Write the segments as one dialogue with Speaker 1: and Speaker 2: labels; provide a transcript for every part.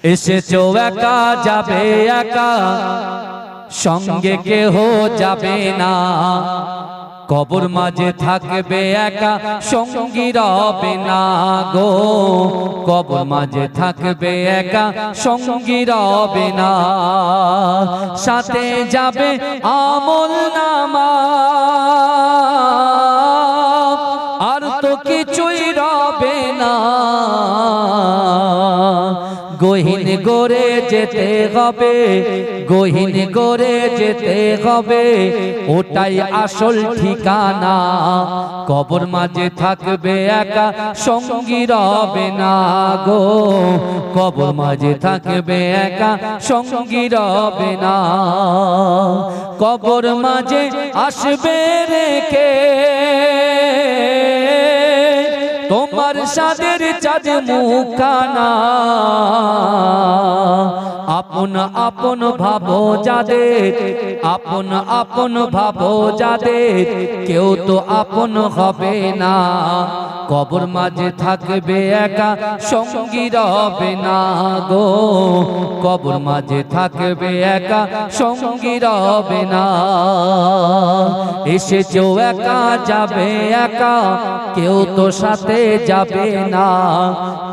Speaker 1: এসেছো একা যাবে একা, সঙ্গে কেহ যাবে না। কবর মাঝে থাকবে একা, সঙ্গী রবে না গো। কবর মাঝে থাকবে একা, সঙ্গী রবে না। সাথে যাবে আমল নামা, আর তো কিছুই রবে না। গহীন গড়ে যেতে হবে, গহীন গড়ে যেতে হবে, ওটাই আসল ঠিকানা। কবর মাঝে থাকবে একা, সঙ্গী রবে না গো। কবর মাঝে থাকবে একা, সঙ্গী রবে না। কবর মাঝে আসবে রেখে তোমার সাদের চাঁদ মুখানা। আপন আপন ভাবো যাদের, আপন আপন ভাবো যাদের, কেউ তো আপন হবে না। কবর মাঝে থাকবে একা, সঙ্গী রবে না গো। কবর মাঝে থাকবে একা, সঙ্গী রবে না। এসেছো একা যাবে একা, কেউ তো সাথে যাবে না।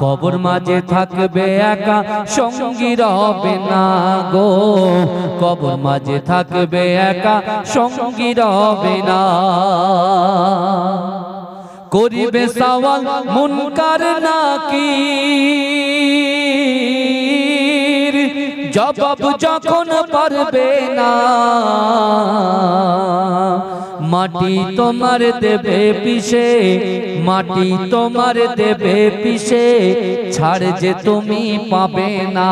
Speaker 1: কবর মাঝে থাকবে একা, সঙ্গী রবে না গো। কবর মাঝে থাকবে একা, সঙ্গী রবে না। করিবে সওয়াল মুনকার নাকির, জবাব যখন পারবে না। মাটি তোমার দেবে পিষে, মাটি তোমার দেবে পিষে, ছাড় যে তুমি পাবে না।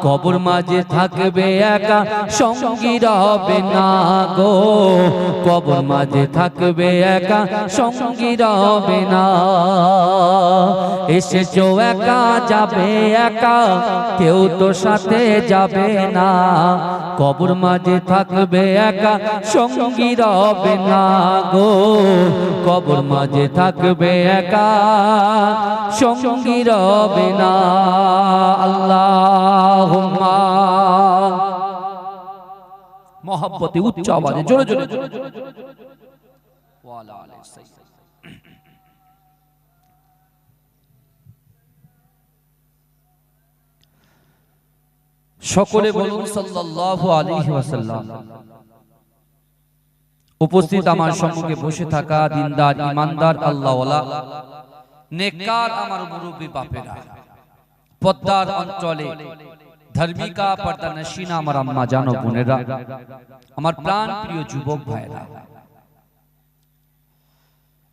Speaker 1: কবর মাঝে থাকবে একা, সঙ্গী রবে না গো। কবর মাঝে থাকবে একা, সঙ্গী রবে না। এসেছো একা যাবে একা, কেউ তো সাথে যাবে না। কবর মাঝে থাকবে একা, সঙ্গী রবে না গো। কবর মাঝে থাকবে একা, সঙ্গী রবে না। আল্লাহুম্মা মহব্বতে উচ্চ আওয়াজে জোরে জোরে ওয়ালা আলাইহিস সালাম। সকলে বলুন সাল্লাল্লাহু আলাইহি ওয়াসাল্লাম। উপস্থিত আমার সম্মুখে বসে থাকা দিনদার ইমানদার আল্লাহওয়ালা নেককার আমার মুরব্বি বাপেরা, পদ্মার অঞ্চলে ধার্মিকা পর্দানশীনা আমার আম্মা জান ও বোনেরা, আমার প্রাণ প্রিয় যুবক ভাইরা,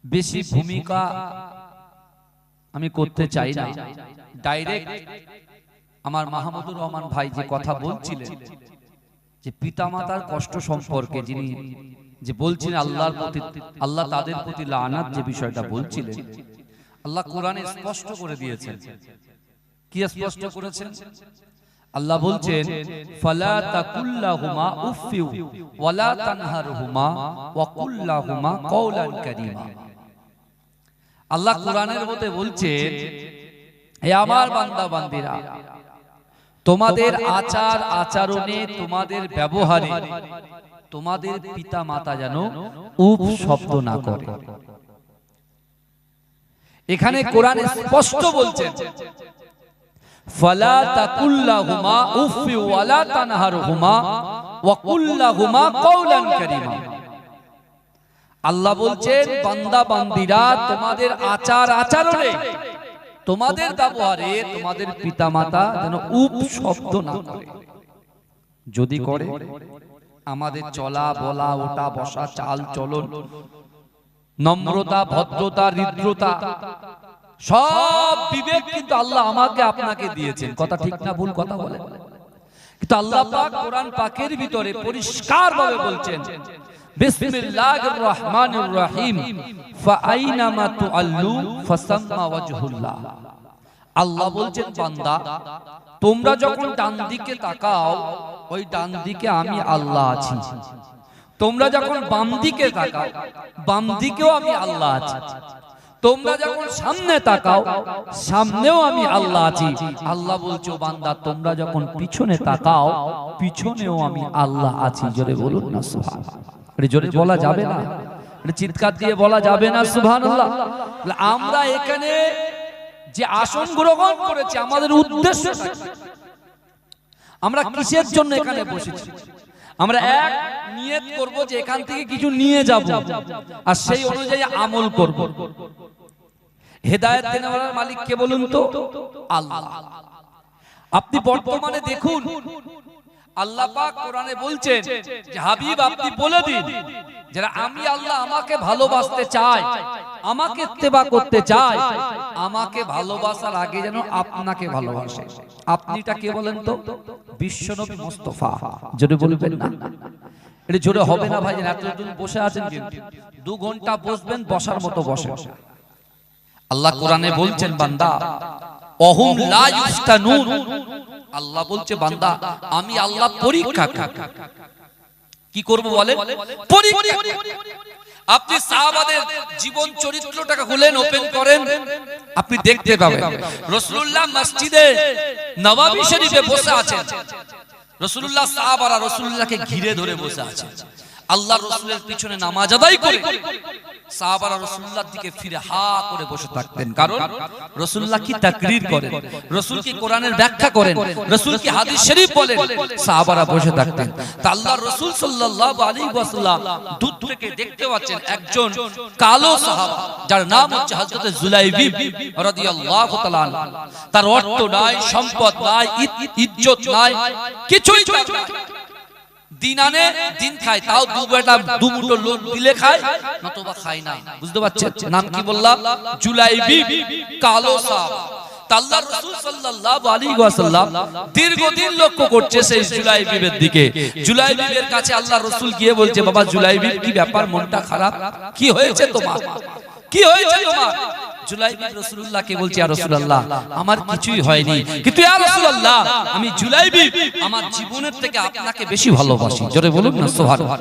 Speaker 1: বেশি ভূমিকা আমি করতে চাই না। ডাইরেক্ট আমার মাহমুদুর রহমান ভাই যে কথা বলছিলেন, যে পিতামাতার কষ্ট সম্পর্কে যিনি যে বলছিলেন, আল্লাহর প্রতি, আল্লাহ তাদের প্রতি লানাত, যে বিষয়টা বলছিলেন, আল্লাহ কোরআনে স্পষ্ট করে দিয়েছেন। কি স্পষ্ট করেছেন? আল্লাহ বলছেন, ফালা তাকুল্লাহুমা উফফি ওয়ালা তানহারহুমা ওয়া কুল্লাহুমা কওলান কারীমা। আল্লাহ কোরআনের মধ্যে বলছেন, হে আমার বান্দা বান্দীরা, তোমাদের আচার আচরণে, তোমাদের ব্যবহারে তোমাদের পিতা মাতা যেন উফ শব্দ না করে। এখানে কোরআন স্পষ্ট বলছেন, ফালা তাকুল্লাহুমা উফফি ওয়ালা তানহারহুমা ওয়া কুল্লাহুমা কওলান কারীমা। আল্লাহ বলছেন, বান্দা বান্দীরা, তোমাদের আচার আচরণে, তোমাদের ব্যবহারে তোমাদের পিতা মাতা যেন উপ শব্দ না করে। যদি করে, আমাদের চলা বলা, ওঠা বসা, চাল চলন, নম্রতা, ভদ্রতা, হৃদ্রতা, সব বিবেক কিন্তু আল্লাহ আমাকে আপনাকে দিয়েছেন। কথা ঠিক না ভুল কথা বলে? কিন্তু আল্লাহ পাক কোরআন পাকের ভিতরে পরিষ্কার ভাবে বলছেন, বিসমিল্লাহির রহমানির রহিম, ফাআইনামা তুআল্লু ফাসাম্মা ওয়াজহুল্লাহ। আল্লাহ বলছেন, বান্দা তোমরা যখন ডান দিকে তাকাও, ওই ডান দিকে আমি আল্লাহ আছি। তোমরা যখন বাম দিকে তাকাও, বাম দিকেও আমি আল্লাহ আছি। তোমরা যখন সামনে তাকাও সামনেও আমি আল্লাহ আছি। আল্লাহ বলছো বান্দা তোমরা যখন পিছনে তাকাও পিছনেও আমি আল্লাহ আছি। জোরে বলুন না সুবহানাল্লাহ। এটা জোরে বলা যাবে না, এটা চিৎকার দিয়ে বলা যাবে না সুবহানাল্লাহ। আমরা এখানে যে আসন গ্রহণ করেছি আমাদের উদ্দেশ্য, আমরা কিসের জন্য এখানে বসেছি? আমরা এক নিয়ত করব যে এখান থেকে কিছু নিয়ে যাব আর সেই অনুযায়ী আমল করব। হেদায়েত দেওয়ার মালিক কে বলুন তো? আল্লাহ। আপনি বর্তমানে দেখুন আল্লাহ পাক কোরআনে বলছেন যে হাবিব আপনি বলে দিন যারা আমি আল্লাহ আমাকে ভালোবাসতে চায়, আমাকে ইত্তেবা করতে চায়, আমাকে ভালোবাসার আগে যেন আপনাকে ভালোবাসে। আপনিটা কে বলেন তো? বিশ্বনবী মুস্তাফা। জোরে বলবেন না? এটা জোরে হবে না ভাই। এতদিন বসে আছেন কিন্তু 2 ঘন্টা বসবেন, বসার মতো বসে। আল্লাহ কোরআনে বলছেন বান্দা অহুম লা ইফতানুন, আল্লাহ বলছে বান্দা আমি আল্লাহ পরীক্ষা করি। কি করব বলেন? পরীক্ষা। আপনি সাহাবাদের জীবন চরিত্রটাকে খুলেন, ওপেন করেন, আপনি দেখতে পাবেন রাসূলুল্লাহ মসজিদে নববী শরীফে বসে আছেন। রাসূলুল্লাহ সাহাবারা রাসূলুল্লাহকে ঘিরে ধরে বসে আছেন। আল্লাহর রাসূলের পিছনে নামাজ আদায় করে সাহাবারা রাসূলুল্লাহর দিকে ফিরে হা করে বসে থাকতেন। কারণ রাসূলুল্লাহ কি তাকরীর করেন, রাসূল কি কোরআনের ব্যাখ্যা করেন, রাসূল কি হাদিস শরীফ বলেন, সাহাবারা বসে থাকতেন। তা আল্লাহর রাসূল সাল্লাল্লাহু আলাইহি ওয়াসাল্লাম দূর থেকে দেখতে পাচ্ছেন একজন কালো সাহাবা যার নাম হচ্ছে হযরত জুলাইবিব রাদিয়াল্লাহু তাআলা। তার অর্থ নাই, সম্পদ নাই, ইজ্জত নাই, কিছুই নাই। দিন আনে দিন খায়, তাও দু মুঠো লোক দিলে খায়, নতুবা খায় না। বুঝতে পারছেন? নাম কি বললাম? জুলাইবিব, কালো সাহাবা। আল্লাহর রাসূল সাল্লাল্লাহু আলাইহি ওয়াসাল্লাম দীর্ঘদিন লক্ষ্য করছে সেই জুলাইবিবের দিকে। জুলাইবিবের কাছে আল্লাহর রাসূল গিয়ে বলছে বাবা জুলাইবিব কি ব্যাপার, মনটা খারাপ, কি হয়েছে তোমার, কি হয়েছে তোমার? জুলাইবিব রাসূলুল্লাহকে বলছে ইয়া রাসূলুল্লাহ আমার কিছুই হয়নি, কিন্তু ইয়া রাসূলুল্লাহ আমি জুলাইবিব আমার জীবনের থেকে আপনাকে বেশি ভালোবাসি। জোরে বলুন না সুবহানাল্লাহ।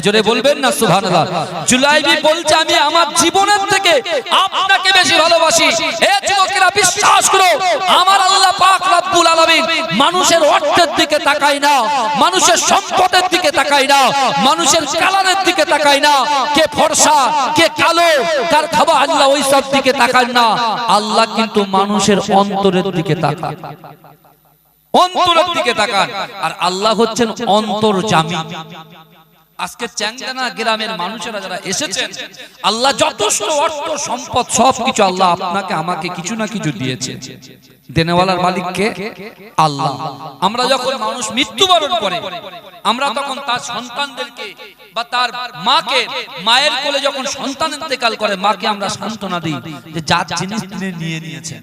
Speaker 1: জোরে বলবেন না সুবহানাল্লাহ। জুলাইবিব বলছে আমি আমার জীবনের থেকে আপনাকে বেশি ভালোবাসি। হে যুবকেরা বিশ্বাস করো, আমার আল্লাহ পাক রব্বুল আলামিন মানুষের অর্থের দিকে তাকায় না, মানুষের সম্পদের দিকে তাকায় না, মানুষের কালারের দিকে তাকায় না, কে ফর্সা কে কালো কার খাবার আল্লাহ ওই সব দিকে তাকান না। আল্লাহ কিন্তু মানুষের অন্তরের দিকে তাকান, অন্তরের দিকে তাকান। আর আল্লাহ হচ্ছেন অন্তর্যামী। আজকে চ্যাংদানা গ্রামের মানুষেরা যারা এসেছেন, আল্লাহ যথেষ্ট অর্থ সম্পদ সবকিছু আল্লাহ আপনাকে আমাকে কিছু না কিছু দিয়েছে। দেনেওয়ালার মালিক কে? আল্লাহ। আমরা যখন মানুষ মৃত্যুবরণ করে আমরা তখন তার সন্তানদেরকে বা তার মাকে, মায়ের কোলে যখন সন্তান ইন্তেকাল করে মাকে আমরা সান্ত্বনা দিই যে যার জিনিস তিনি নিয়ে নিয়েছেন।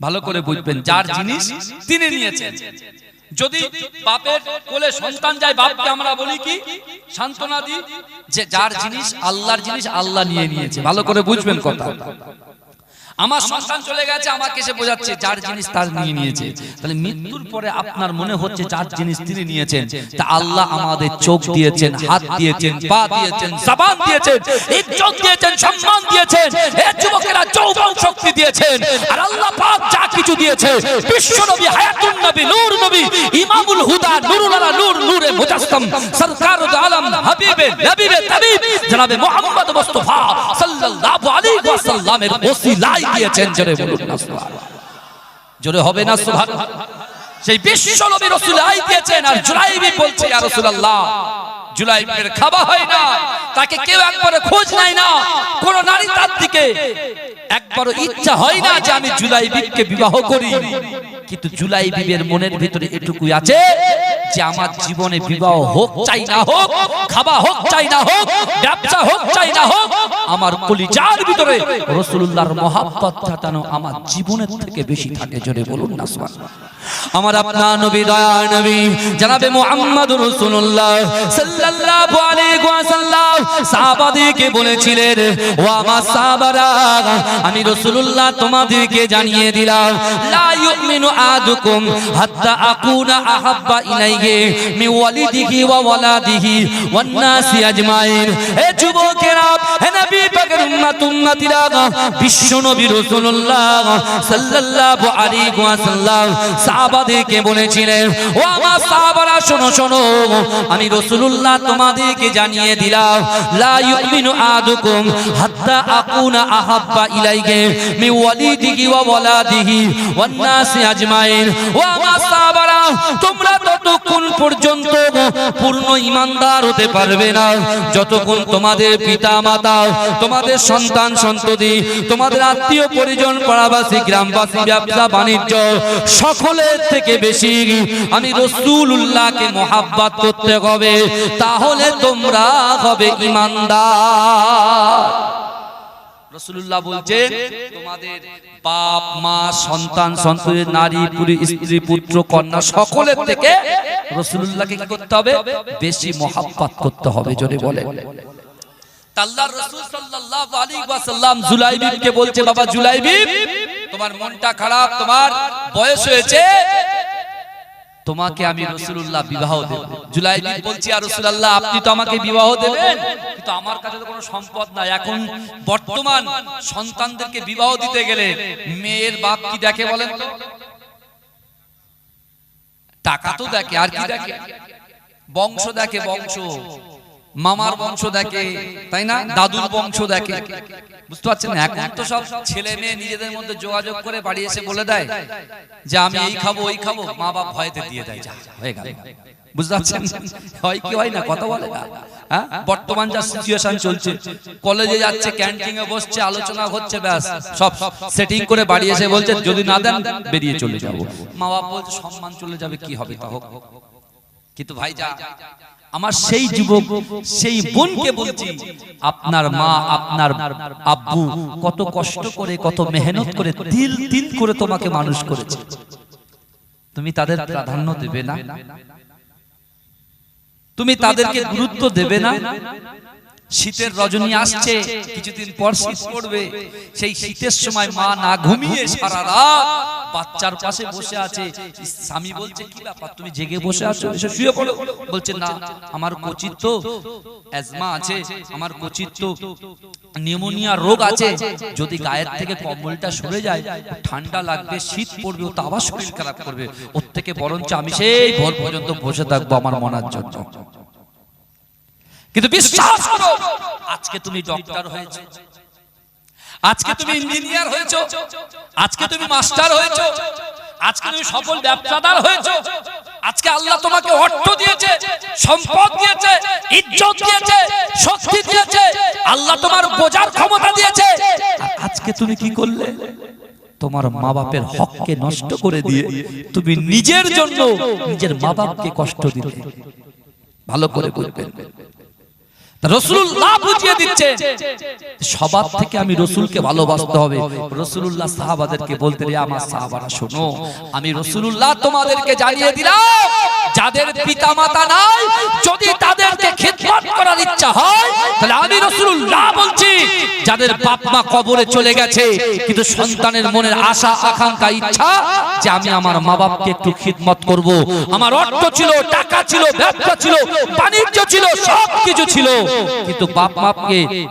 Speaker 1: ভালো করে বুঝবেন, যার জিনিস তিনি নিয়েছেন। যদি বাপের কোলে সন্তান যায় বাপকে আমরা বলি কি? সান্ত্বনা দিই যে যার জিনিস আল্লাহর জিনিস আল্লাহ নিয়ে নিয়েছে। ভালো করে বুঝবেন কথা। আমার সন্তান চলে গেছে, আমাকে এসে বোঝাচ্ছে যার জিনিস তার নিয়ে নিয়েছে। তাহলে মৃত্যুর পরে আপনার মনে হচ্ছে যার জিনিস তিনি নিয়েছেন। তা আল্লাহ আমাদের চোখ দিয়েছেন, হাত দিয়েছেন, পা দিয়েছেন, জবান দিয়েছেন, ইজ্জত দিয়েছেন, সম্মান দিয়েছেন, এই যুবকেরা যৌবন শক্তি দিয়েছেন। আর আল্লাহ পাক যা কিছু দিয়েছে, বিশ্ব নবী, হায়াতুন নবী, নূর নবী, ইমামুল হুদা, নুরুল আলা নূর, নূরে মুজাসসাম, সরকারুল আলম, হাবিবে নবীবে তাবিব জনাবে মুহাম্মদ মুস্তাফা সাল্লাল্লাহু আলাইহি ওয়াসাল্লামের ওসিলায় দিয়েছেন। জোরে বলুন না সুবহানাল্লাহ। জোরে হবে না সুবহানাল্লাহ। সেই বিশ্ব নবী রাসূল আই দিয়েছেন। আর জুলাইবিব বলছে ইয়া রাসূলুল্লাহ জুলাইবিবের খাওয়া হয় না, তাকে কেউ একবারে খোঁজ নাই না, কোন নারী তার দিকে একবারও ইচ্ছা হয় না যে আমি জুলাইবিবকে বিবাহ করি। কিন্তু জুলাইবিবের মনের ভিতরে এটুকুই আছে যে আমার জীবনে বিবাহ হোক চাই না হোক, খাওয়া হোক চাই না হোক, ব্যবসা হোক চাই না হোক, আমার কলিজার ভিতরে রাসূলুল্লাহর মহব্বত যেন আমার জীবনের থেকে বেশি থাকে। জোরে বলুন না সুবহানাল্লাহ। আমার আপনার নবী দয়ার নবী জনাবে মুহাম্মদুর রাসূলুল্লাহ সাল্লাল্লাহু আলাইহি ওয়াসাল্লাম সাহাবাদেরকে বলেছিলেন, ও আমার সাহাবারা, আমি রাসূলুল্লাহ তোমাদেরকে জানিয়ে দিলাম, লা ইউমিনু আহাদুকুম হাত্তা আকুনা আহাব্বা ইলাইহি মিন ওয়ালিদিহি ওয়া ওয়ালাদিহি ওয়ান নাসি আজমাইন। হে যুবকেরা, হে নবী পাকের উম্মতিরা, বিশ্ব নবী রাসূলুল্লাহ সাল্লাল্লাহু আলাইহি ওয়াসাল্লাম সাহাবাদেরকে বলেছিলেন, ও আমার সাহাবারা শোনো শোনো, আমি রাসূলুল্লাহ তোমাদেরকে জানিয়ে দিলাম, লা ইউমিনু আহাদুকুম হাত্তা আকুনা আহাব্বা ইলাইহি মিন ওয়ালিদিহি ওয়া ওয়ালাদিহি ওয়ান নাসি আজমাইন। ও আমার সাহাবারা, তোমরা ততক্ষণ পর্যন্ত পূর্ণ ঈমানদার হতে পারবে না যতক্ষণ তোমাদের পিতা মাতা, তোমাদের সন্তান সন্ততি, তোমাদের আত্মীয় পরিজন, পাড়াবাসী, গ্রামবাসী, ব্যবসা বাণিজ্য সকলের থেকে বেশি আমি রাসূলুল্লাহকে মহব্বত করতে হবে, তাহলে তোমরা হবে ঈমানদার। রাসূলুল্লাহ বলছেন, তোমাদের বাপ মা, সন্তান সন্ততি, নারী পুরুষ, স্ত্রী পুত্র কন্যা সকলের থেকে রাসূলুল্লাহকে কি করতে হবে? বেশি মহব্বত করতে হবে। জোরে বলে আল্লাহর রাসূল সাল্লাল্লাহু আলাইহি ওয়াসাল্লাম জুলাইবিবকে বলছে, বাবা জুলাইবিব, তোমার মনটা খারাপ, তোমার বয়স হয়েছে, তোমাকে আমি রাসূলুল্লাহ বিবাহ দেব। জুলাইবিব বলছে, ইয়া রাসূলুল্লাহ, আপনি তো আমাকে বিবাহ দেবেন, কিন্তু আমার কাছে তো কোনো সম্পদ নাই। এখন বর্তমান সন্তানদেরকে বিবাহ দিতে গেলে মেয়ের বাপ কি দেখে বলেন তো? টাকা তো দেখে, আর কি দেখে? বংশ দেখে, বংশ, মামার বংশ দেখে, তাই না? দাদুর বংশ দেখে। বুঝতে পারছেন না? এখন তো সব ছেলে মেয়ে নিজেদের মধ্যে যোগাযোগ করে বাড়ি এসে বলে দেয় যে আমি এই খাবো ওই খাবো, মা বাপ ভয়তে দিয়ে দেয়, যা হয়ে গেল। বুঝতে পারছেন? হয় কি হয় না, কথা বলে না। হ্যাঁ, বর্তমান যা সিচুয়েশন চলছে, কলেজে যাচ্ছে, ক্যান্টিনে বসছে, আলোচনা হচ্ছে, ব্যাস সব সেটিং করে বাড়ি এসে বলছে যদি না দেন বেরিয়ে চলে যাবো। মা বাপ বলছে সম্মান চলে যাবে, কি হবে তা হোক। কিন্তু ভাই যা, আমার সেই যুবক, সেই বোনকে বলছি, আপনার মা, আপনার আব্বু কত কষ্ট করে, কত মেহনত করে, তিল তিল করে তোমাকে মানুষ করেছে, তুমি তাদের প্রাধান্য দেবে না? তুমি তাদেরকে গুরুত্ব দেবে না? শীতের রজনী আসছে, কিছুদিন পর শীত পড়বে, সেই শীতের সময় মা না ঘুমিয়ে সারা রাত বাচ্চার পাশে বসে আছে। স্বামী বলছে, কি ব্যাপার তুমি জেগে বসে আছো, এসে শুয়ে পড়ো। বলছে, না, আমার কচির তো অ্যাজমা আছে, আমার কচির তো নিউমোনিয়া রোগ আছে, যদি গায়ের থেকে কম্বলটা সরে যায় ঠান্ডা লাগবে, শীত পড়বে, ও তো আবার শরীর খারাপ করবে, ওর থেকে বরঞ্চ আমি সেই ভোর পর্যন্ত বসে থাকবো আমার মনার জন্য। কিন্তু বিশ্বাস করো, আজকে তুমি ডক্টর হয়েছো, আজকে তুমি ইঞ্জিনিয়ার হয়েছো, আজকে তুমি মাস্টার হয়েছো, আজকে তুমি সফল ব্যবসাদার হয়েছো, আজকে আল্লাহ তোমাকে অর্থ দিয়েছে, সম্পদ দিয়েছে, ইজ্জত দিয়েছে, শক্তি দিয়েছে, আল্লাহ তোমার বোঝার ক্ষমতা দিয়েছে, আজকে তুমি কি করলে? তোমার মা বাপের হককে নষ্ট করে দিয়ে তুমি নিজের জন্য নিজের মা বাপকে কষ্ট দিলে। ভালো করে বুঝবেন, রাসূলুল্লাহ বুঝিয়ে দিচ্ছে সবার থেকে আমি রাসূলকে ভালোবাসতে হবে। রাসূলুল্লাহ সাহাবাদেরকে বলতে, রে আমার সাহাবারা শোনো, আমি রাসূলুল্লাহ তোমাদেরকে জানিয়ে দিলাম, যাদের পিতামাতা নাই, যদি তাদেরকে খিদমত করার ইচ্ছা হয়, তাহলে আমি রাসূলুল্লাহ বলছি, যাদের বাপ মা কবরে চলে গেছে, কিন্তু সন্তানের মনের আশা আকাঙ্ক্ষা ইচ্ছা যে আমি আমার মা বাপকে একটু খিদমত করব, আমার অর্থ ছিল, টাকা ছিল, ব্যবসা ছিল, বাণিজ্য ছিল, সব কিছু ছিল, কিন্তু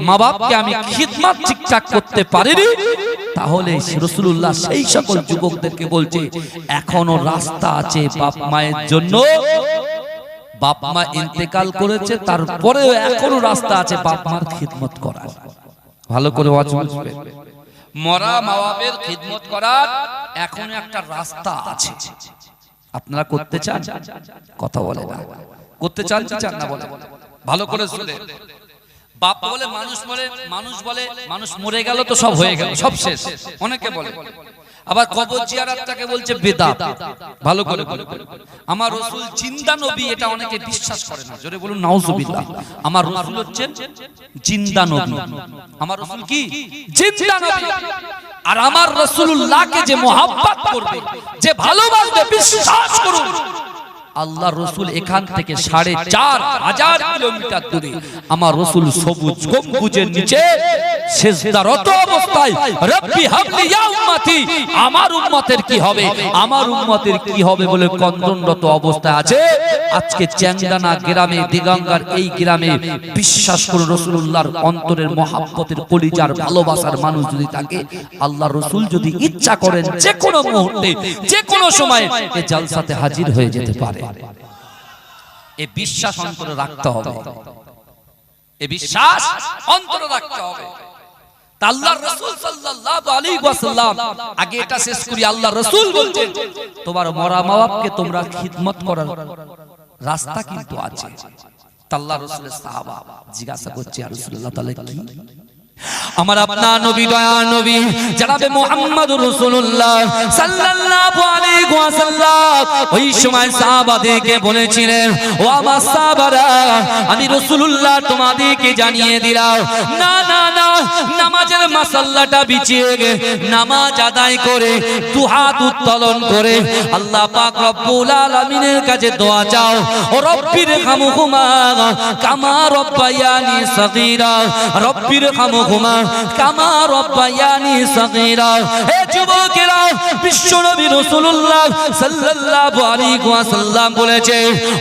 Speaker 1: মা বাপকে আমি খিদমত ঠিকঠাক করতে পারিনি, তাহলে রাসূলুল্লাহ সেই সকল যুবকদেরকে বলছে, এখনো রাস্তা আছে বাপ মায়ের জন্য। বাপ মা ইন্তেকাল করেছে, তারপরেও এখনো রাস্তা আছে বাপ মার খিদমত করার। ভালো করে বুঝবেন, মরা মা বাপের খিদমত করার এখনো একটা রাস্তা আছে। আপনারা করতে চান? কথা বলে না, করতে চান কি চান না বলে? ভালো করে শুনে, বাপ বলে মানুষ মরে, মানুষ বলে মানুষ মরে গেল তো সব হয়ে গেল, সব শেষ, অনেকে বলে। আবার কবর জিয়ারতটাকে বলছে বেদাত। ভালো করে বলে, আমার রাসূল জিন্দা নবী, এটা অনেকে বিশ্বাস করে না। জোরে বলুন নাউজুবিল্লাহ। আমার রাসূল হচ্ছেন জিন্দা নবী। আমার রাসূল কি? জিন্দা নবী। আর আমার রাসূলুল্লাহকে যে মুহাব্বত করবে, যে ভালোবাসবে, বিশ্বাস করুন আল্লাহ রসুল এখান থেকে ৪৫০০ কিলোমিটার দূরে আমার রসুল সবুজ গম্বুজের নিচে সিজদারত অবস্থায় রব্বি হাবলি ইয়া উম্মতি, আমার উম্মতের কি হবে, আমার উম্মতের কি হবে বলে কন্দনরত অবস্থায় আছে। আজকে চ্যাংদানা গ্রামে, দিগঙ্গার এই গ্রামে বিশ্বাস করে রাসূলুল্লাহর অন্তরের মহাব্বতের কলিজার ভালোবাসার মানুষ যদি থাকে, আল্লাহ রসুল যদি ইচ্ছা করেন যে কোনো মুহূর্তে যে কোনো সময় এই জালসাতে হাজির হয়ে যেতে পারে। এই বিশ্বাস অন্তরে রাখতে হবে, এই বিশ্বাস অন্তরে রাখতে হবে। আল্লাহর রাসূল সাল্লাল্লাহু আলাইহি ওয়াসাল্লাম, আগে এটা শেষ করি, আল্লাহর রাসূল বলছেন তোমার মরা মা-বাপকে তোমরা খিদমত করার রাস্তা কিন্তু আছে। আল্লাহর রাসূলের সাহাবা জিজ্ঞাসা করছে ইয়া রাসূলুল্লাহ তাআলা কি? আমার আপনার নবী, দয়ার নবী জনাবে মুহাম্মদুর রাসূলুল্লাহ সাল্লাল্লাহু আলাইহি ওয়াসাল্লাম ওই সময় সাহাবাদেরকে বলেছিলেন, ও আমার সাহাবারা, আমি রাসূলুল্লাহ তোমাদেরকে জানিয়ে দিলাম, না না না, নামাজের মাসাল্লাটা বিছিয়ে নামাজ আদায় করে দুহাত উত্তোলন করে আল্লাহ পাক রব্বুল আলামিনের কাছে দোয়া চাও, ও রব্বির হামহুমা কামা রব্বায়ানি সগীরা, রব্বির হামহুমা কামা রব্বায়ানি সগীরা। হে যুবকেরা, বিশ্বনবী রাসূলুল্লাহ সাল্লাল্লাহু আলাইহি ওয়াসাল্লাম বলেছে,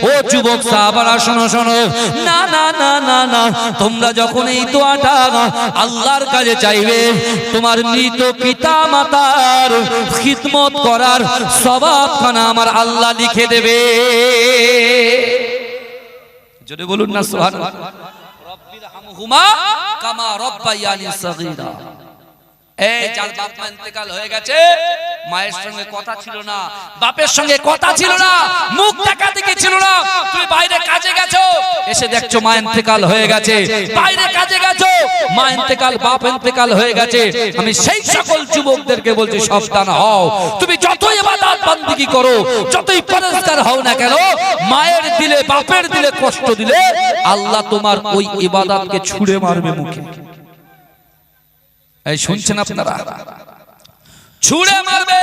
Speaker 1: ও যুবক সাহাবারা শোনো শোনো, না না না না না, তোমরা যখন এই দোয়াটা আল্লাহর কাছে চাইবে, তোমার মৃত পিতা মাতার খিদমত করার সওয়াবখানা আমার আল্লাহ লিখে দেবে। জোরে বলুন না সুবহানাল্লাহ। রব্বির হামহুমা কামা রব্বায়ানি সগীরা। এই যার বাপ মা ইন্তেকাল হয়ে গেছে, মায়ের সঙ্গে কথা ছিল না, বাপের সঙ্গে কথা ছিল না, মুখ দেখাদেখি ছিল না, তুমি বাইরে কাজে গেছো, এসে দেখছো মা ইন্তেকাল হয়ে গেছে, বাইরে কাজে গেছো, মা ইন্তেকাল, বাপ ইন্তেকাল হয়ে গেছে। আমি সেই সকল যুবকদেরকে বলছি সাবধান হও। তুমি যতই ইবাদত বندگی করো, যতই পরেজগার হও না কেন, মায়ের দিলে বাপের দিলে কষ্ট দিলে আল্লাহ তোমার ওই ইবাদতকে ছুঁড়ে মারবে মুখে। এই শুনছেন আপনারা? ছুঁড়ে মারবে।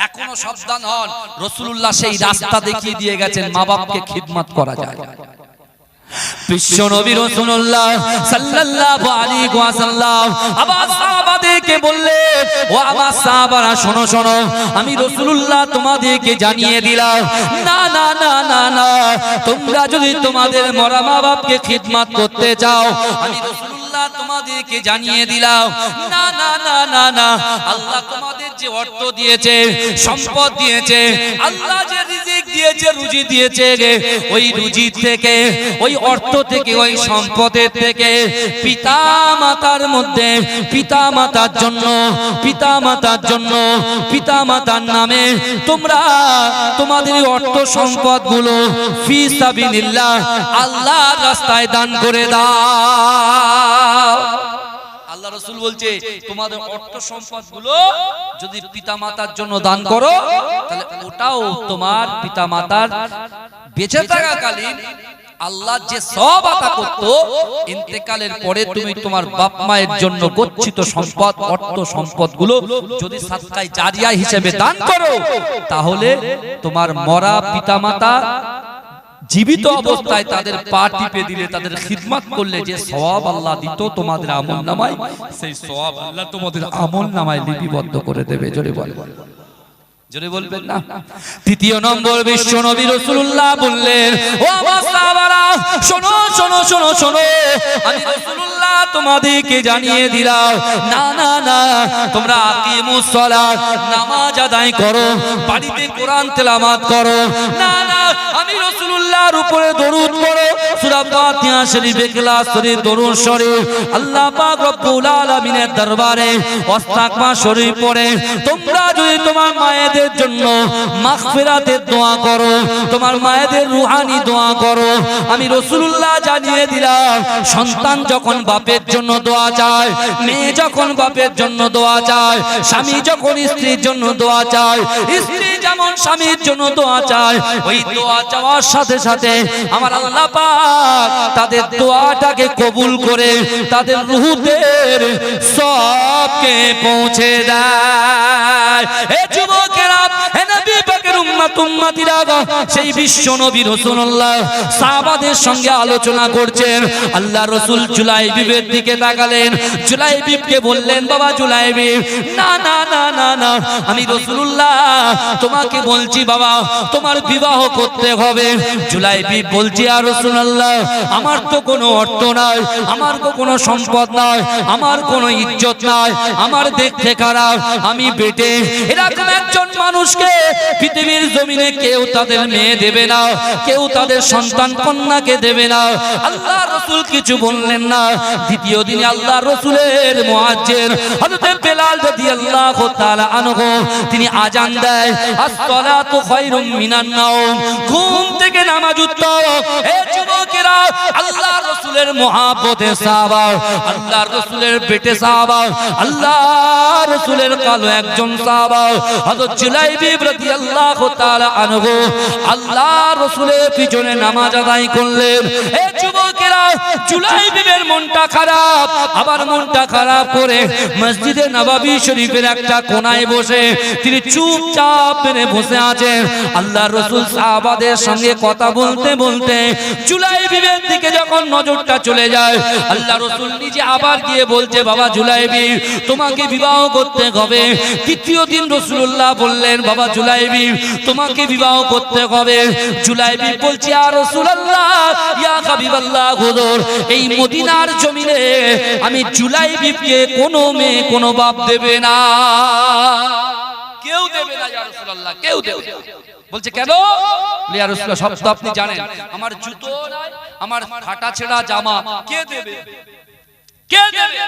Speaker 1: এখনো সাবধান হন। রাসূলুল্লাহ সেই রাস্তা দেখিয়ে দিয়ে গেছেন, মা বাপকে খিদমত করা যায়। বিশ্ব নবী রাসূলুল্লাহ সাল্লাল্লাহু আলাইহি ওয়াসাল্লাম আবার সাহাবাদেরকে বললেন, ও আমার সাহাবারা শোনো শোনো, আমি রাসূলুল্লাহ তোমাদেরকে জানিয়ে দিলাম, না না না না না, তোমরা যদি তোমাদের মরা মা বাপকে খিদমত করতে চাও, আমি রাসূলুল্লাহ তোমাদেরকে জানিয়ে দিলাম, না না না না না, আল্লাহ তোমাদের যে অর্থ দিয়েছে, সম্পদ দিয়েছে, আল্লাহ যে রিজিক দিয়েছে, রুজি দিয়েছে, ওই রুজি থেকে, ওই অর্থ থেকে, ওই সম্পদের থেকে পিতা মাতার মধ্যে, পিতা মাতার জন্য, পিতা মাতার জন্য, পিতা মাতার নামে তোমরা তোমাদের অর্থ সম্পদ গুলো ফি সাবিলিল্লাহ আল্লাহর রাস্তায় দান করে দাও। আল্লাহ রাসূল বলছে, তোমাদের অর্থ সম্পদ গুলো যদি পিতা মাতার জন্য দান করো, তাহলে ওটাও তোমার পিতা মাতার বেঁচে থাকাকালীন আল্লাহ যে সওয়াব আতা করত, ইন্তেকালের পরে তুমি তোমার বাপ মায়ের জন্য গচ্ছিত সম্পদ, অর্থ সম্পদ গুলো যদি সাদকায়ে জারিয়া হিসেবে দান করো, তাহলে তোমার মরা পিতা মাতা জীবিত অবস্থায় তাদের পা টিপে দিলে, তাদের খিদমত করলে যে সওয়াব আল্লাহ দিত তোমাদের আমলনামায়, সেই সওয়াব আল্লাহ তোমাদের আমলনামায় লিপিবদ্ধ করে দেবে। জোরে বলবেন, জোরে বলবেন না? তৃতীয় নম্বর, বিশ্ব নবী রাসূলুল্লাহ বললেন, ও আমার সাহাবারা শোনো শোনো শোনো শোনো, আমি রাসূলুল্লাহ তোমাদেরকে জানিয়ে দিলাম, না না না, তোমরা আকিমুস সালাত, নামাজ আদায় করো, বাড়িতে কোরআন তেলাওয়াত করো, না না, আমি রাসূলুল্লাহর উপরে দরুদ পড়ো, সূরা ফাতিহা শরীফ, ইখলাস শরীফ, দরুদ শরীফ, আল্লাহ পাক রব্বুল আলামিনের দরবারে ইস্তিগফার শরীফ পড়ে তোমরা যদি তোমার মায়ের মায়েদের জন্য মাগফিরাতের দোয়া করো, তোমার মায়েদের রুহানি দোয়া করো। আমি রাসূলুল্লাহ জানিয়ে দিলাম, সন্তান যখন বাপের জন্য দোয়া চায়, মেয়ে যখন বাপের জন্য দোয়া চায়, স্বামী যখন স্ত্রীর জন্য দোয়া চায়, স্ত্রী যেমন স্বামীর জন্য দোয়া চায়, ওই দোয়া চাওয়ার সাথে সাথে আমার আল্লাহ পাক তাদের দোয়াটাকে কবুল করে তাদের রূহের সবকে পৌঁছে দেয়। হে যুবকেরা, হে নবী পাকের উম্মত উম্মতিরা, সেই বিশ্ব নবী রাসূলুল্লাহ সাহাবাদের সঙ্গে আলোচনা করছেন। আল্লাহ রাসূল জুলাইবিবের দিকে তাকালেন, জুলাইবিবকে বললেন, বাবা জুলাইবিব, না না না না না, আমি রাসূলুল্লাহ তোমাকে বলছি বাবা, তোমার বিবাহ করতে হবে। জুলাইবিব বলছি, আর রাসূলুল্লাহ আমার তো কোনো অর্থ নাই, আমার তো কোনো সম্পদ নাই, আমার কোনো ইজ্জত নাই, আমার দেখতে খারাপ, আমি বেটে। এরকম একজন মানুষকে পৃথিবীর জমিনে কেউ তাদের মেয়ে দেবে না, কেউ তাদের সন্তান কন্যাকে দেবে না। আল্লাহ রাসূল কিছু বললেন না। দ্বিতীয় দিনে আল্লাহ রাসূলের মুয়াজ্জিন হযরত বেলাল রাদিয়াল্লাহু তাআলা আনহু তিনি আযান দেয়, আস-সালাতু খায়রুম মিনান নাওম, ঘুম থেকে নামাজ উত্তম। হে যুবকেরা, আল্লাহ রাসূলের মুহাব্বতে সাহাবা, আল্লাহ রাসূলের বেটে সাহাবা, আল্লাহ রাসূলের কালো একজন সাহাবা হযরত জুলাইবিব রাদিয়াল্লাহু তাআলা আনহু আল্লাহ রাসূলের পিছনে নামাজ আদায় করলেন। হে যুবকেরা, জুলাইবিবের মনটা খারাপ, আবার মনটা খারাপ করে মসজিদে নববী শরীফের একটা কোনায় বসে তিনি চুপচাপ মেরে বসে আছেন। আল্লাহ রাসূল সাহাবাদের সঙ্গে কথা বলতে বলতে জুলাইবিবের দিকে যখন নজরটা চলে যায়, আল্লাহ রাসূল নিজে আবার গিয়ে বলছে, বাবা জুলাইবিব, তোমাকে বিবাহ করতে হবে। তৃতীয় দিন রাসূলুল্লাহ বললেন, বাবা জুলাইবিব, তোমাকে বিবাহ করতে হবে। জুলাইবিব বলছে, ইয়া রাসূলুল্লাহ, ইয়া হাবিবাল্লাহ, হুজুর, এই মদিনার জমিনে আমি জুলাইবিবকে কোনো মেয়ে কোনো বাপ দেবে না, কেউ দেবে না ইয়া রাসূলুল্লাহ, কেউ দেবে না। বলছে কেন? ইয়া রাসূলুল্লাহ, সব তো আপনি জানেন, আমার জুতো নাই, আমার ফাটা ছেঁড়া জামা, কে দেবে? কে দেবে?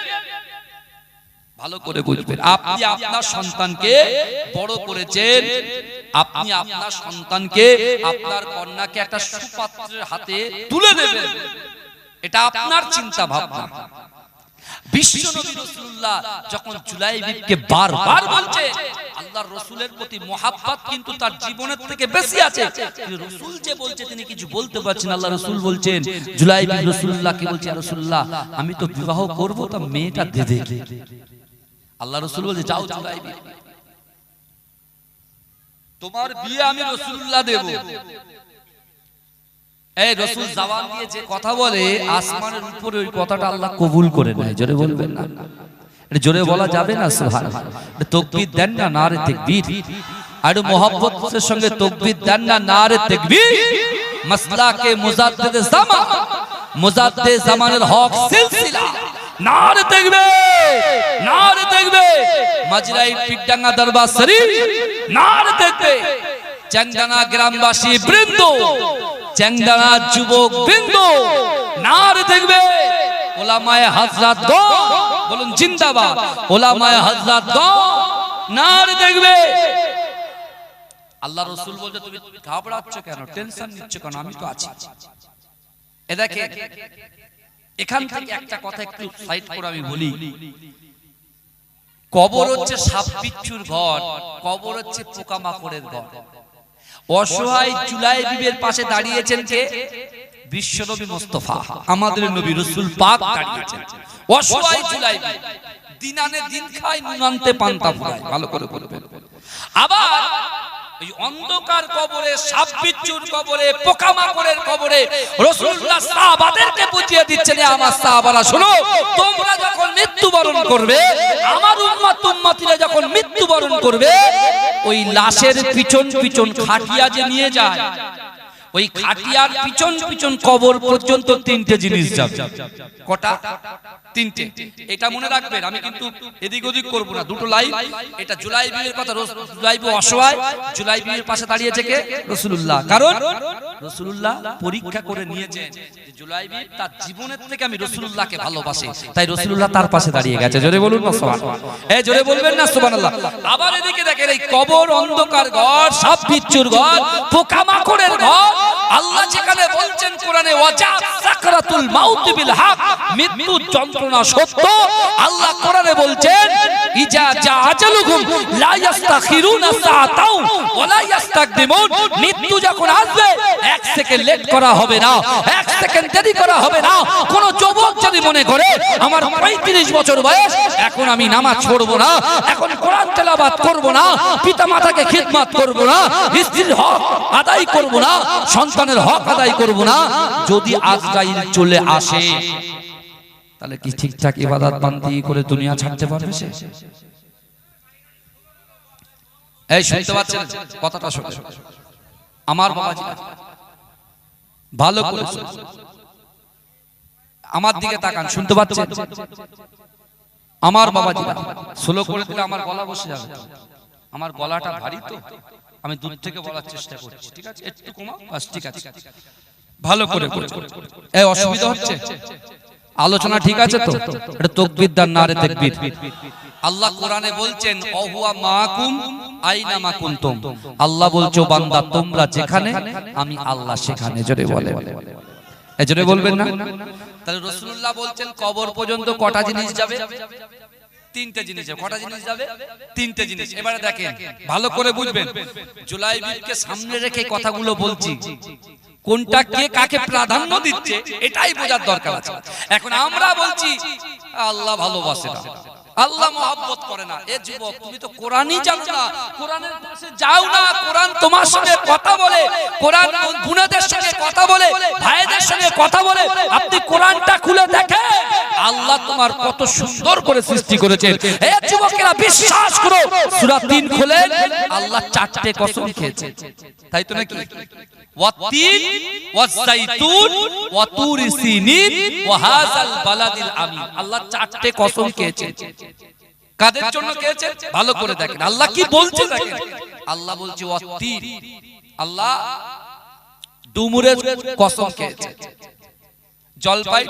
Speaker 1: ভালো করে বুঝবেন, আপনি আপনার সন্তানকে বড় করেছেন, আপনি আপনার সন্তানকে, আপনার কন্যাকে একটা সুপাত্রের হাতে তুলে দেবেন, এটা আপনার চিন্তা ভাবনা। বিশ্বনবী রাসূলুল্লাহ যখন জুলাইবিবকে বারবার বলছে, আল্লাহর রাসূলের প্রতি মহব্বত কিন্তু তার জীবনের থেকে বেশি আছে, কিন্তু রাসূল যে বলছে তিনি কিছু বলতে পারছেন। আল্লাহ রাসূল বলছেন, জুলাইবিব রাসূলুল্লাহকে বলছে, ইয়া রাসূলুল্লাহ, আমি তো বিবাহ করব, তা মেয়েটা দে দে। আল্লাহ রাসূল বলছে, যাও জুলাইবিব, তোমার বিয়ে আমি রাসূলুল্লাহ দেব। এই রাসূল জবান দিয়ে যে কথা বলে, আসমানের উপরে ওই কথাটা আল্লাহ কবুল করে নেয়। জোরে বলবেন না? এটা জোরে বলা যাবে না? সুবহানাল্লাহ। তাকবীর দেন না, নারে তাকবীর। আর মোহাব্বতের সঙ্গে তাকবীর দেন না, নারে তাকবীর। মাসলাকে মুজাদ্দিদে জামান, মুজাদ্দিদে জামানের হক সিলসিলা, নারে তাকবীর, নারে তাকবীর। মাজরাই পিডাঙ্গা দরবার শরীফ, নারে তাকবীর। চন্দনা গ্রামবাসী বৃন্দ, চেংদানা যুবক বৃন্দ, নারে তাকবীর। ওলামায়ে হযরতগণ বলুন জিন্দাবাদ, ওলামায়ে হযরতগণ, নারে তাকবীর। আল্লাহ রাসূল বলতে, তুমি ঘাবড়াচ্ছ কেন, টেনশন নিচ্ছ কেন, আমি তো আছি। এ দেখে, এখান থেকে একটা কথা একটু সাইড করে আমি বলি, কবর হচ্ছে সাপ বিচ্ছুর ঘর, কবর হচ্ছে পোকামাকড়ের ঘর। অসহায় জুলাইবিবের পাশে দাঁড়িয়েছেন কে? বিশ্বনবী মুস্তাফা, আমাদের নবী রাসূল পাক দাঁড়িয়েছেন। অসহায় জুলাইবিব, দিন আনে দিন খায়, নুন আনতে পান্তা ফুরায়। ভালো করে বলবেন। আবার এই অন্ধকার কবরে, সাপ বিচ্ছুর কবরে, পোকামাকড়ের কবরে রাসূলুল্লাহ সাহাবাদেরকে বুঝিয়ে দিচ্ছেন, আমার সাহাবারা শোনো, তোমরা যখন মৃত্যুবরণ করবে, আমার উম্মত উম্মতিরা যখন মৃত্যুবরণ করবে, ওই লাশের পিছন পিছন খাটিয়া যে নিয়ে যায়, ওই খাটিয়ার পিছন পিছন কবর পর্যন্ত তিনটে জিনিস যাবে। কটা? তিনটে। এটা মনে রাখবেন, আমি কিন্তু এদিক ওদিক করব না। দুটো লাইন, এটা জুলাইবির কথা। জুলাইবি অসহায়, জুলাইবির পাশে দাঁড়িয়েছে কে? রাসূলুল্লাহ। কারণ রাসূলুল্লাহ পরীক্ষা করে নিয়েছেন যে জুলাইবি তার জীবনের থেকে আমি রাসূলুল্লাহকে ভালোবাসি, তাই রাসূলুল্লাহ তার পাশে দাঁড়িয়ে গেছে। জোরে বলুন না সুবহানাল্লাহ। এই জোরে বলবেন না সুবহানাল্লাহ। আবার এদিকে দেখেন, এই কবর অন্ধকার ঘর, সাপ বিচ্ছুর ঘর, পোকামাকড়ের ঘর। আল্লাহ যেখানে বলছেন কোরআনে ওয়াজা সাকরাতুল মাউত বিল হক, মৃত্যু যন্ত্রণা সত্য। আল্লাহ কোরআনে বলছেন ইজা জা আজালুকুম লা ইস্তাখিরুনা সাআতাও ওয়া লা ইস্তাকদিমুন। মৃত্যু যখন আসবে এক সেকেন্ড লেট করা হবে না, এক সেকেন্ড দেরি করা হবে না। কোন যুবক যদি মনে করে আমার 35 বছর বয়স, এখন আমি নামাজ পড়ব না, এখন কোরআন তেলাওয়াত করব না, পিতামাতাকে খিদমত করব না, স্ত্রীর হক আদায় করব না, সন্তানের হক আদায় করব না, যদি আজরাইল চলে আসে তাহলে কি ঠিকঠাক ইবাদত বান্দি করে দুনিয়া ছাড়তে পারবে সে? এই শুনতে পাচ্ছেন কথাটা? শুনে আমার বাবাজি ভালো করে আমার দিকে তাকান, শুনতে পাচ্ছেন? আমার বাবাজি স্লো করে দিলে আমার গলা বসে যাবে। আমার গলাটা ভারী তো, আমি দূর থেকে বলার চেষ্টা করছি। ঠিক আছে, একটু কমা, বাস। ঠিক আছে, ভালো করে। এই অসুবিধা হচ্ছে? আলোচনা ঠিক আছে তো? এটা তাকবীর দান, নারে তাকবীর। আল্লাহ কোরআনে বলছেন ওহুয়া মাকুম আইনা মা কুনতুম। আল্লাহ বলছো বান্দা তোমরা যেখানে, আমি আল্লাহ সেখানে। জোরে বলে, এই জোরে বলবেন না? তাহলে রাসূলুল্লাহ বলছেন কবর পর্যন্ত কটা জিনিস যাবে? তিনটে জিনিস। কটা জিনিস যাবে? তিনটে জিনিস। এবারে দেখেন, ভালো করে বুঝবেন। জুলাইবিকে সামনে রেখে কথাগুলো বলছি, কোনটা কে কাকে প্রাধান্য দিচ্ছে এটাই বোঝার দরকার আছে। এখন আমরা বলছি আল্লাহ ভালোবাসে না, আল্লাহ মহব্বত করে না। এ যুবক, তুমি তো কোরআনই জানো না, কোরআনের কাছে যাও না। কোরআন তোমার সঙ্গে কথা বলে, কোরআন বোনদের সঙ্গে কথা বলে, ভাইদের সঙ্গে কথা বলে। আপনি কোরআনটা খুলে দেখেন আল্লাহ তোমার কত সুন্দর করে সৃষ্টি করেছেন। এ যুবকেরা বিশ্বাস করো, সূরা 3 খুলে আল্লাহ 4টে কসম খেয়েছে, তাই তো নাকি? ওয়াতিন ওয়াজাইতুন ওয়া তুরি সিনিন ওয়া হাযাল বালাদিল আমিন। আল্লাহ 4টে কসম খেয়েছে। কাদের জন্য খেয়েছে? ভালো করে দেখেন আল্লাহ কি বলছে। দেখেন আল্লাহ বলছে ওয়াতিন, আল্লাহ ডুমুরের কসম খেয়েছে। জলপাই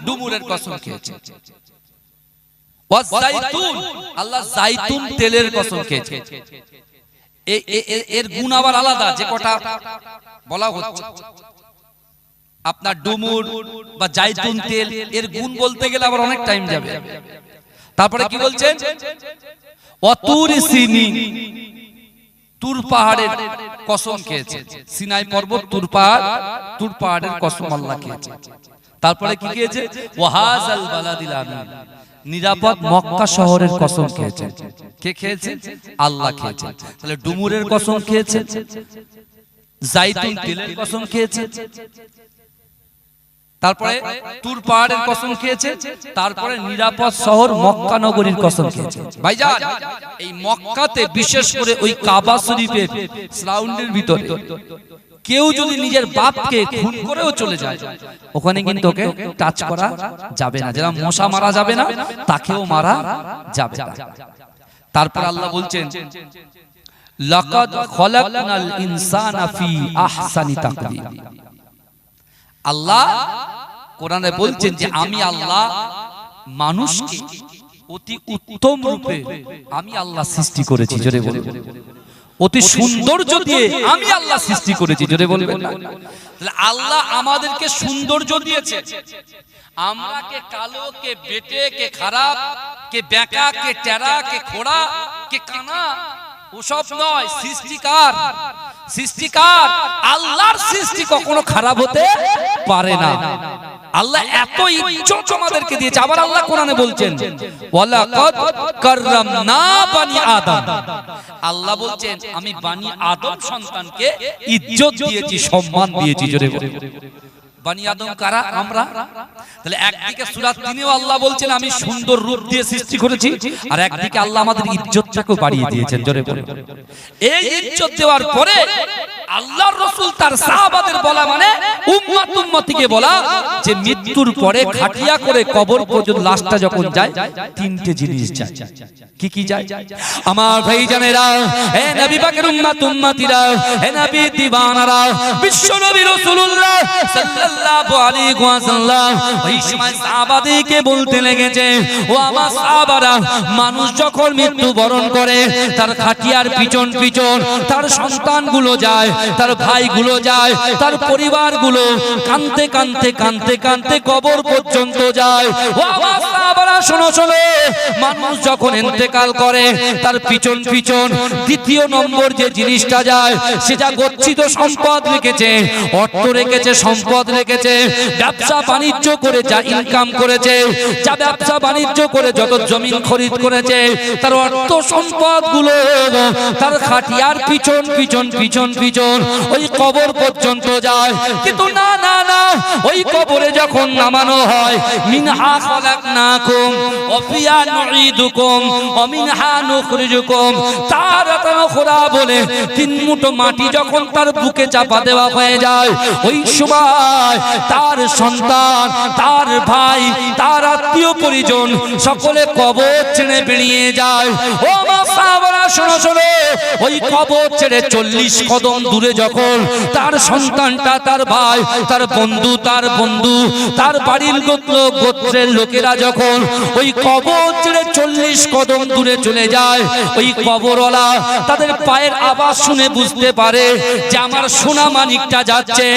Speaker 1: ডুমুরের কসম খেয়েছে। ওয়াজাইতুন, আল্লাহ জাইতুন তেলের কসম খেয়েছে। এর গুণ আবার আলাদা, যে কটা বলা হচ্ছে। আপনার ডুমুর বা জাইতুন তেল, এর গুণ বলতে গেলে আবার অনেক টাইম যাবে। তারপরে কি বলছেন? ওয়াতুরি সিনিন, তুর পাহাড়ের কসম খেয়েছে। সিনাই পর্বত, তুর পাহাড়ের কসম আল্লাহ খেয়েছে। তারপরে কি খেয়েছে? ওয়াহাজাল বালাদিল আমিন, নিরাপদ মক্কা শহরের কসম খেয়েছে। কে খেয়েছে? আল্লাহ খেয়েছে। তাহলে ডুমুরের কসম খেয়েছে, জাইতুন তেলের কসম খেয়েছে, তারপরে তুর পাহাড়ের কসম খেয়েছে, তারপরে নিরাপদ শহর মক্কা নগরীর কসম খেয়েছে। ভাইজান, এই মক্কাতে বিশেষ করে ওই কাবা শরীফের সারাউন্ডের ভিতরে কেউ যদি নিজের বাপকে খুন করেও চলে যায়, ওখানে কিন্তু ওকে টাচ করা যাবে না। যেরকম মশা মারা যাবে না, তাকেও মারা যাবে না। তারপর আল্লাহ বলছেন লাকাদ খলাকনাল ইনসানা ফি আহসানি তাকওয়িম। আল্লাহ কোরআনে বলছেন যে আমি আল্লাহ মানুষকে অতি উত্তম রূপে আমি আল্লাহ সৃষ্টি করেছি। জোরে বলুন, অতি সৌন্দর্য দিয়ে আমি আল্লাহ সৃষ্টি করেছি। জোরে বলবেন না? তাহলে আল্লাহ আমাদেরকে সৌন্দর্য দিয়েছে। আমরা কে কালো, কে বেটে, কে খারাপ, কে বেঁকা, কে টেরা, কে খোড়া, কে কানা, ওসব নয়। সৃষ্টিকার আল্লাহর সৃষ্টি কখনো খারাপ হতে পারে না। আল্লাহ এত ইজ্জত আমাদেরকে দিয়েছে। আবার আল্লাহ কোরআনে বলছেন ওয়ালাকাদ কাররামনা বানি আদম। আল্লাহ বলছেন আমি বানি আদম সন্তানকে ইজ্জত দিয়েছি, সম্মান দিয়েছি। জোরে বলুন, বানি আদম কারা? আমরা। তাহলে একদিকে সূরা 3-এও আল্লাহ বলছেন আমি সুন্দর রূপ দিয়ে সৃষ্টি করেছি, আর একদিকে আল্লাহ আমাদের ইজ্জতটাকে বাড়িয়ে দিয়েছেন। জোরে বলুন, এই ইজ্জত দেওয়ার পরে আল্লাহর রাসূল তার সাহাবাদের বলা মানে উম্মত উম্মতিকে বলা যে মৃত্যুর পরে খাটিয়া করে কবর পর্যন্ত লাশটা যখন যায় তিনটে জিনিস যায়। কি কি যায়? আমার ভাইজানেরা, হে নবী পাকের উম্মত উম্মতিরা, হে নবী দিওয়ানারা, বিশ্ব নবী রাসূলুল্লাহ সাল্লাল্লাহু আলাইহি ওয়াসাল্লাম ওই সময় সাহাবাদেরকে বলতে লেগেছে, ও আমার সাহাবারা, মানুষ যখন মৃত্যুবরণ করে তার খাটিয়ার পিছন পিছন তার সন্তানগুলো যায়, তার ভাইগুলো যায়, তার পরিবারগুলো কাঁদতে কাঁদতে কাঁদতে কাঁদতে কবর পর্যন্ত যায়। ও আমার সাহাবারা শোনো শোনো, মানুষ যখন ইন্তেকাল করে তার পিছন পিছন দ্বিতীয় নম্বর যে জিনিসটা যায় সেটা গচ্ছিত সম্পদ রেখেছে, অর্থ রেখেছে, সম্পদ রেখেছে, ব্যবসা বাণিজ্য করে যা ইনকাম করেছে, যা ব্যবসা বাণিজ্য করে যত জমিন খরিদ করেছে, তার অর্থ সম্পদ গুলো তার খাটিয়ার পিছন পিছন পিছন পিছন ওই কবর পর্যন্ত যায়। কিন্তু না না না, ওই কবরে যখন নামানো হয়, মিনহা খালাকনাকুম ওয়া ফিহা নুঈদুকুম ওয়া মিনহা নুখরিজুকুম তারাতান উখরা বলে তিন মুঠো মাটি যখন তার বুকে চাপা দেওয়া হয়ে যায়, ওই সময় তার সন্তান, তার ভাই, তার আত্মীয় পরিজন সকলে কবর ছেড়ে বেরিয়ে যায়। ও মা সাহাবারা শোনো শোনো, ওই কবর ছেড়ে 40 কদম দূরে যখন তার সন্তানটা, তার ভাই, তার বন্ধু, তার বাড়ির গোত্রের লোকেরা যখন ওই কবর ছেড়ে 40 কদম দূরে চলে যায়, ওই কবরওয়ালা তাদের পায়ের আওয়াজ শুনে বুঝতে পারে যে আমার সোনা মানিকটা যাচ্ছে।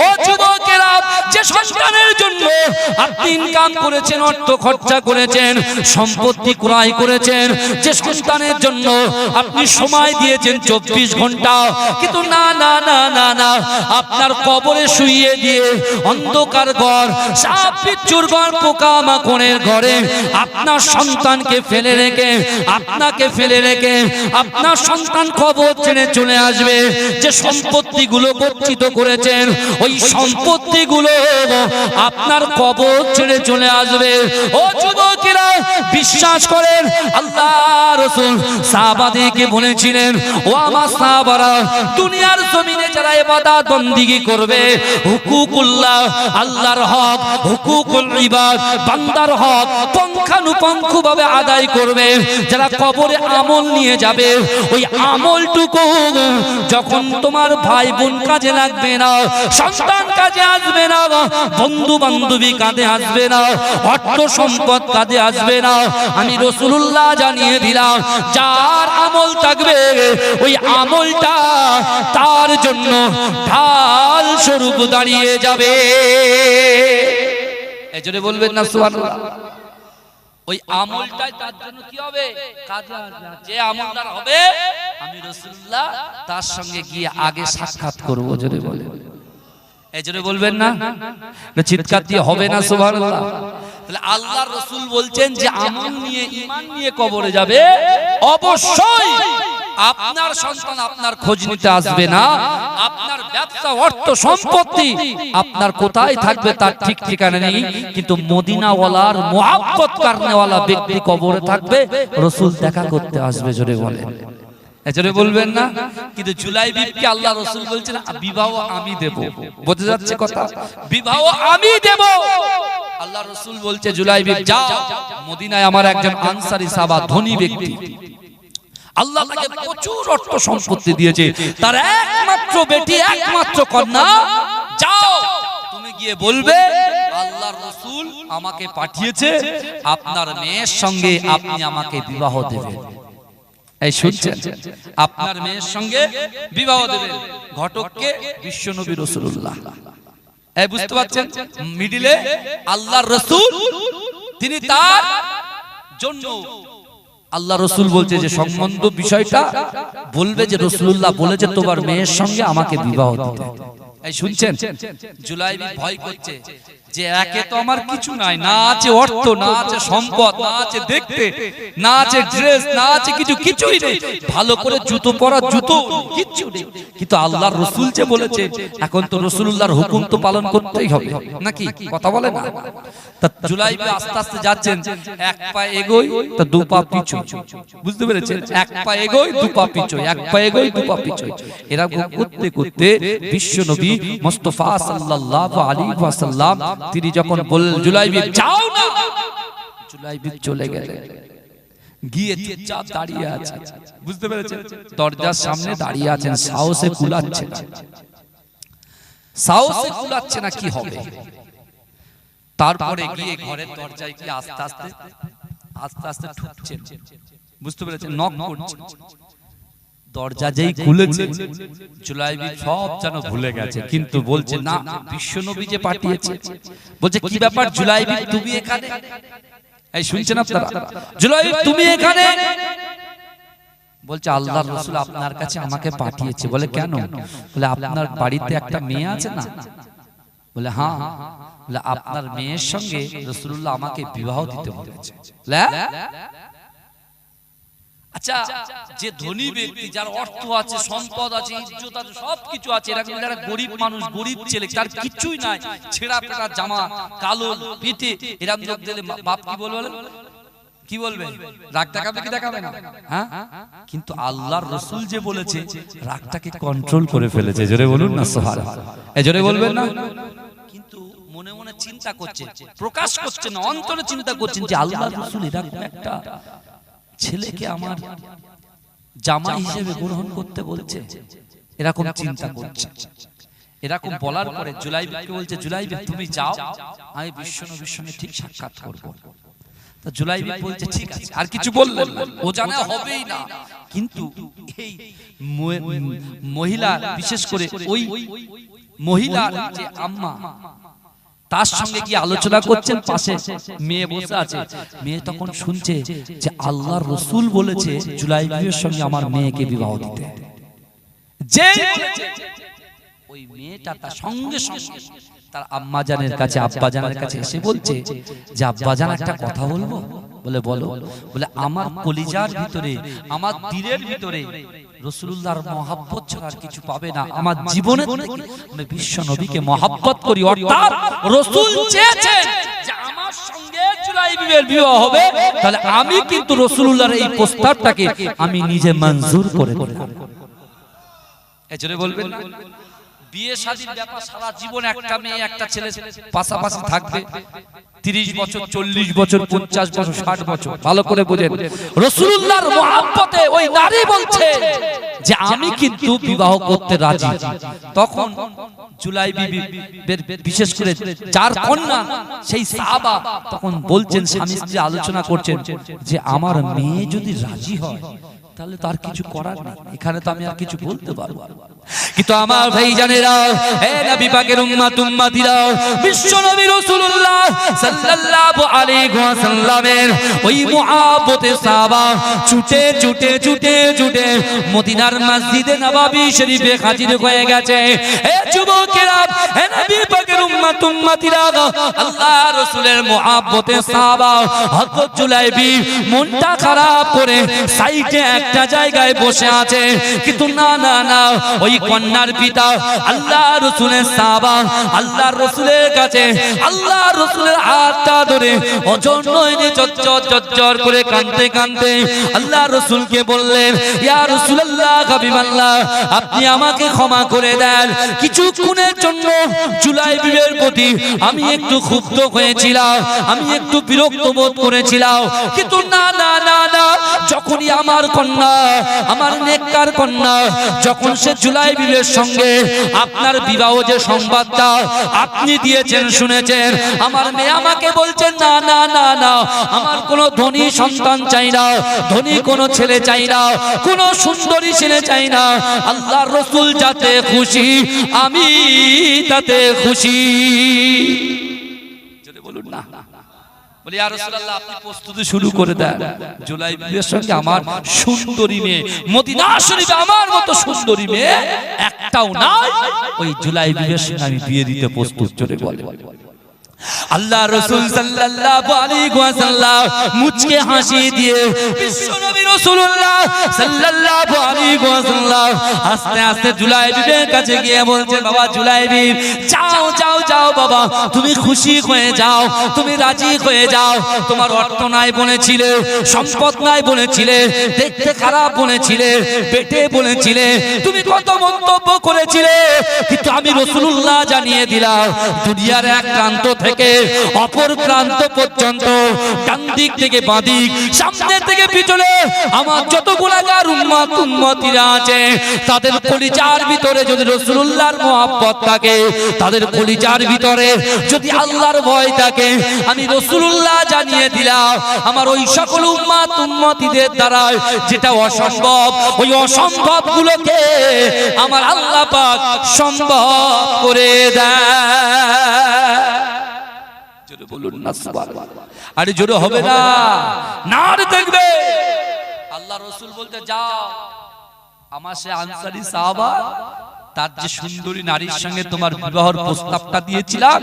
Speaker 1: ও যুবকেরা, যে সন্তানের জন্য আপনি ইনকাম করেছেন, অর্থ খরচা করেছেন, সম্পত্তি ক্রয় করেছেন, যে সন্তানের জন্য আপনি সময় দিয়েছেন 24 ঘন্টা, কিন্তু না না না না না, আপনার কবরে শুইয়ে দিয়ে অন্ধকার ঘর, সাপ বিচ্ছুর ঘর, পোকা মাকড়ের ঘরে আপনার সন্তানকে ফেলে রেখে, আপনাকে ফেলে রেখে আপনার সন্তান কবর ছেড়ে চলে আসবে। যে সম্পত্তিগুলো গচ্ছিত করেছেন, ওই সম্পত্তিগুলো আপনার কবর ছেড়ে চলে আসবে। ও যুবকেরা, বিশ্বাস করেন, আল্লাহ রাসূল সাহাবাদেরকে বলেছিলেন, ও আমার সাহাবারা, দুনিয়ার জমিনে যারা ইবাদত বندگی করবে, হুকুকুল্লাহ, আল্লাহর হক, হুকুকুল ইবাদ, বান্দার হক পুঙ্খানুপুঙ্খভাবে আদায় করবে, যারা কবরে আমল নিয়ে যাবে, ওই আমলটুকু যখন তোমার ভাই বোন কাজে লাগবে না, সন্তান কাজে আসবে না, বন্ধু বান্ধবী কাজে আসবে না, অর্থ সম্পদ কাজে আসবে না, আমি রাসূলুল্লাহ জানিয়ে দিলাম, যার আমল থাকবে ওই আমলটা তার জন্য ঢাল স্বরূপ দাঁড়িয়ে যাবে। এজন্য বলবেন না সুবহানাল্লাহ। ওই আমলটাই তার জন্য কি হবে? কাজে আসবে। যে আমলদার হবে, আমি রাসূলুল্লাহ তার সঙ্গে গিয়ে আগে সাক্ষাৎ করব। জোরে বলেন, এজন্য বলবেন না, চিৎকার দিয়ে হবে না সুবহানাল্লাহ। তাহলে আল্লাহর রাসূল বলছেন যে আমল নিয়ে, ঈমান নিয়ে কবরে যাবে, অবশ্যই আপনার সন্তান আপনার খোঁজ নিতে আসবে না, আপনার ব্যবসা, অর্থ সম্পত্তি আপনার কোথায় থাকবে তার ঠিক ঠিকানা নেই, কিন্তু মদিনাওয়ালার মুহাব্বত করনেওয়ালা ব্যক্তি কবরে থাকবে, রাসূল দেখা করতে আসবে। জোরে বলেন, এজন্য বলবেন না। কিন্তু জুলাইবিবকে আল্লাহ রাসূল বলছেন বিবাহ আমি দেব। বুঝে যাচ্ছে কথা? বিবাহ আমি দেব। আল্লাহ রাসূল বলছে জুলাইবিব যাও, মদিনায় আমার একজন আনসারী সাহাবা, ধনী ব্যক্তি, আল্লাহ তাকে প্রচুর অর্থ সম্পত্তি দিয়েছে, তার একমাত্র বেটি, একমাত্র কন্যা, যাও তুমি গিয়ে বলবে আল্লাহর রাসূল আমাকে পাঠিয়েছে, আপনার মেয়ের সঙ্গে আপনি আমাকে বিবাহ দেবেন। এই শুনছেন? আপনার মেয়ের সঙ্গে বিবাহ দেবেন। ঘটককে বিশ্বনবী রাসূলুল্লাহ। এই বুঝতে পারছেন? মিডিলে আল্লাহর রাসূল, তিনি তার জন্য, আল্লাহ রাসূল বলছে যে সম্বন্ধ বিষয়টা বলবে যে রাসূলুল্লাহ বলেছে তোমার মেয়ের সঙ্গে আমাকে বিবাহ দিতে। এই শুনছেন? জুলাইবি ভয় করছে যে একে তো আমার কিছু নাই, না আছে অর্থ, না আছে সম্পদ, না আছে দেখতে, না আছে ড্রেস, না আছে কিছু, কিছুই নেই, ভালো করে জুতো পরা জুতো কিচ্ছু নেই, কিন্তু আল্লাহর রাসূল যে বলেছে এখন তো রাসূলুল্লাহর হুকুম তো পালন করতেই হবে নাকি, কথা বলে না? তা জুলাইবি আস্তে আস্তে যাচ্ছেন, এক পা এগোই তা দু পা পিছু, বুঝতে পেরেছেন? এক পা এগোই দু পা পিছু, এক পা এগোই দু পা পিছু, এরকম করতে করতে বিশ্ব নবী মুস্তাফা সাল্লাল্লাহু আলাইহি ওয়াসাল্লাম তিনি যখন বললেন জুলাইবি যাও না, জুলাইবি চলে গেলেন, গিয়ে চুপচাপ দাঁড়িয়ে আছে, বুঝতে পেরেছেন? দরজার সামনে দাঁড়িয়ে আছেন, সাহসে কুলাচ্ছে না, সাহসে কুলাচ্ছে না কি হবে। তারপরে গিয়ে ঘরের দরজায় গিয়ে আস্তে আস্তে আস্তে আস্তে ঠুকছেন, বুঝতে পেরেছেন? নক করছেন, দরজা যেই খুলেছে জুলাইবি সব যেন ভুলে গেছে, কিন্তু বলছে না বিশ্বনবী যে পাঠিয়েছে। বলছে কি ব্যাপার জুলাইবি তুমি এখানে? এই শুনছেন আপনারা? জুলাইবি তুমি এখানে? বলছে আল্লাহর রাসূল আপনার কাছে আমাকে পাঠিয়েছে। বলে কেন? বলে আপনার বাড়িতে একটা মেয়ে আছে না? বলে হ্যাঁ। বলে আপনার মেয়ের সঙ্গে রাসূলুল্লাহ আমাকে বিবাহ দিতে বলেছে। আচ্ছা, যে ধনী ব্যক্তি যার অর্থ আছে, সম্পদ আছে, ইজ্জত আছে, সবকিছু আছে, এরকম যারা গরিব মানুষ, গরিব ছেলে যার কিছুই নাই, ছেঁড়া পেটা জামা, কালো পিঠে, এরকম লোক দিলে বাপ কি বলবে? কি বলবে? রাগ দেখাবে কি দেখাবে না? হ্যাঁ, কিন্তু আল্লাহর রাসূল যে বলেছে রাগটাকে কন্ট্রোল করে ফেলেছে। জোরে বলুন না সুবহানাল্লাহ, এই জোরে বলবেন না? কিন্তু মনে মনে চিন্তা করছে, প্রকাশ করছে না, অন্তরে চিন্তা করছেন যে আল্লাহর রাসূল এরকম একটা ছেলেকে আমার জামাই হিসেবে গ্রহণ করতে বলছে, এরকম চিন্তা করছে। এরকম বলার পরে জুলাইবিকে বলছে জুলাইবি তুমি যাও, আমি বিশ্বনবীর সঙ্গে ঠিক সাক্ষাৎ করব। তা জুলাইবি বলছে ঠিক আছে, আর কিছু বললেন না, ও জানে হবেই না। কিন্তু এই মহিলা, বিশেষ করে ওই মহিলার যে আম্মা, তার সঙ্গে কি আলোচনা করছেন, পাশে মেয়ে বসে আছে, মেয়ে তখন শুনছে যে আল্লাহর রাসূল বলেছে জুলাইবির সঙ্গে আমার মেয়েকে বিবাহ দিতে। যেই বলেছে ওই মেয়েটা তার সঙ্গে সঙ্গে তার আম্মা জানের কাছে, আব্বা জানের কাছে এসে বলছে যে আব্বা জান একটা কথা বলবো। বলে বলো। বলে আমার কলিজার ভিতরে, আমার দিলের ভিতরে রাসূলুল্লাহর মহব্বত ছাড়া আর কিছু পাবে না। আমার জীবনে আমি বিশ্ব নবীকে মহব্বত করি, অর্থাৎ রাসূল চেয়েছেন যে আমার সঙ্গে জুলাইবির বিবাহ হবে, তাহলে আমি কিন্তু রাসূলুল্লাহর এই প্রস্তাবটাকে আমি নিজে মঞ্জুর করে নেব। এজন্য বলবেন না বিয়ে শাদীর ব্যাপার, সারা জীবন একটা মেয়ে একটা ছেলে পাশাপাশি থাকবে, 30 বছর 40 বছর 50 বছর 60 বছর। ভালো করে বুঝেন, রাসূলুল্লাহর মহব্বতে ওই নারী বলছে যে আমি কিন্তু বিবাহ করতে রাজি। তখন জুলাইবি বিশেষ করে চার কন্যা সেই সাহাবা তখন বলছেন, স্বামী স্ত্রী আলোচনা করছেন যে আমার মেয়ে যদি রাজি হয় তাহলে তার কিছু করার নেই, এখানে তো আমি আর কিছু বলতে পারবো। কিন্তু আমার ভাইজানেরা, হে নবী পাকের উম্মত উম্মতিরা, বিশ্ব নবী রাসূলুল্লাহ সাল্লাল্লাহু আলাইহি ওয়াসাল্লামের ওই মুহাব্বতে সাহাবা ছুটে ছুটে ছুটে ছুটে মদিনার মসজিদে নববী শরীফে হাজির হয়ে গেছে। হে যুবকেরা, হে নবী পাকের উম্মত উম্মতিরা, আল্লাহর রাসূলের মুহাব্বতে সাহাবা হযরত জুলাইবি মনটা খারাপ করে সাইডে একটা জায়গায় বসে আছে। কিন্তু না না না, ওই কন্যার পিতা আল্লাহর রাসূলের সাহাবা আল্লাহর রাসূলের কাছে আল্লাহর রাসূলের হাতটা ধরে অজন্যে চচ্চর করে কাঁদতে কাঁদতে আল্লাহর রাসূলকে বললেন, ইয়া রাসূলুল্লাহ, হাবিবাল্লাহ, আপনি আমাকে ক্ষমা করে দেন। কিছুক্ষণের জন্য জুলাইবির প্রতি আমি একটু ক্ষুব্ধ হয়েছিলাম, আমি একটু বিরক্ত বোধ করেছিলাম, কিন্তু না না না না, যখনই আমার কন্যা, আমার নেককার কন্যা, যখন সে জুলাইবির সঙ্গে আপনার বিবাহ যে সংবাদটা আপনি দিয়েছেন শুনেছেন, আমার মেয়ে আমাকে বলছেন না না না না, আমার কোনো ধনী সন্তান চাই না, ধনী কোনো ছেলে চাই না, কোনো সুন্দরী ছেলে চাই না, আল্লাহর রাসূল যাতে খুশি আমি তাতে খুশি। যদি বলুন না, বলি ইয়া রাসূলুল্লাহ, আপনি প্রস্তুতি শুরু করে দেন, জুলাইবির সঙ্গে আমার সুন্দরী মেয়ে, মদিনা শরীফে আমার মতো সুন্দরী মেয়ে একটাও নাই, ওই জুলাইবির সঙ্গে আমি বিয়ে দিতে প্রস্তুত। চলে বলে আল্লাহ রাসূল সাল্লাল্লাহু আলাইহি ওয়াসাল্লাম মুচকে হাসি দিয়ে বিশ্বনবী রাসূলুল্লাহ সাল্লাল্লাহু আলাইহি ওয়াসাল্লাম আস্তে আস্তে জুলাইবিবের কাছে গিয়ে বলছে, বাবা জুলাইবি, যাও যাও যাও বাবা, তুমি খুশি হয়ে যাও, তুমি রাজি হয়ে যাও। তোমার অর্থ নাই বলেছিলে, সম্পদ নাই বলেছিলে, দেখতে খারাপ বলেছিলে, পেটে বলেছিলে, তুমি কত মন্তব্য করেছিলে, কিন্তু আমি রাসূলুল্লাহ জানিয়ে দিলাম, দুনিয়ার এক প্রান্ত থেকে অপর প্রান্ত পর্যন্ত, ডান দিক থেকে বাঁ দিক, সামনে থেকে পিছনে আমার যত গুনাহগার উম্মত উম্মতিরা আছে, তাদের কলিজার ভিতরে যদি রাসূলুল্লাহর মহব্বত থাকে, তাদের কলিজার ভিতরে যদি আল্লাহর ভয় থাকে, আমি রাসূলুল্লাহ জানিয়ে দিলাম, আমার ওই সকল উম্মত উম্মতিদের দ্বারা যেটা অসম্ভব, ওই অসম্ভব গুলোকে আমার আল্লাহ পাক সম্ভব করে দেয়। জোরে বলুন না সুবহানাল্লাহ। আরে জোরে হবে না, নার দেখবে। আল্লাহ রাসূল বলতে, যাও, আমার সে আনসারী সাহাবা, তার যে সুন্দরী নারীর সঙ্গে তোমার বিবাহের প্রস্তাবটা দিয়েছিলাম,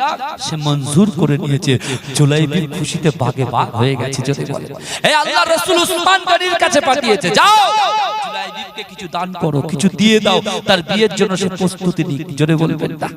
Speaker 1: সে মঞ্জুর করে নিয়েছে। জুলাইবির খুশিতে বাগে বাগ হয়ে গেছে। যদি বলে, এই আল্লাহ রাসূল উসমান গনির কাছে পাঠিয়েছে, যাও জুলাইবিকে কিছু দান করো, কিছু দিয়ে দাও, তার বিয়ের জন্য সে প্রস্তুতি নিক। জোরে বলবেন না।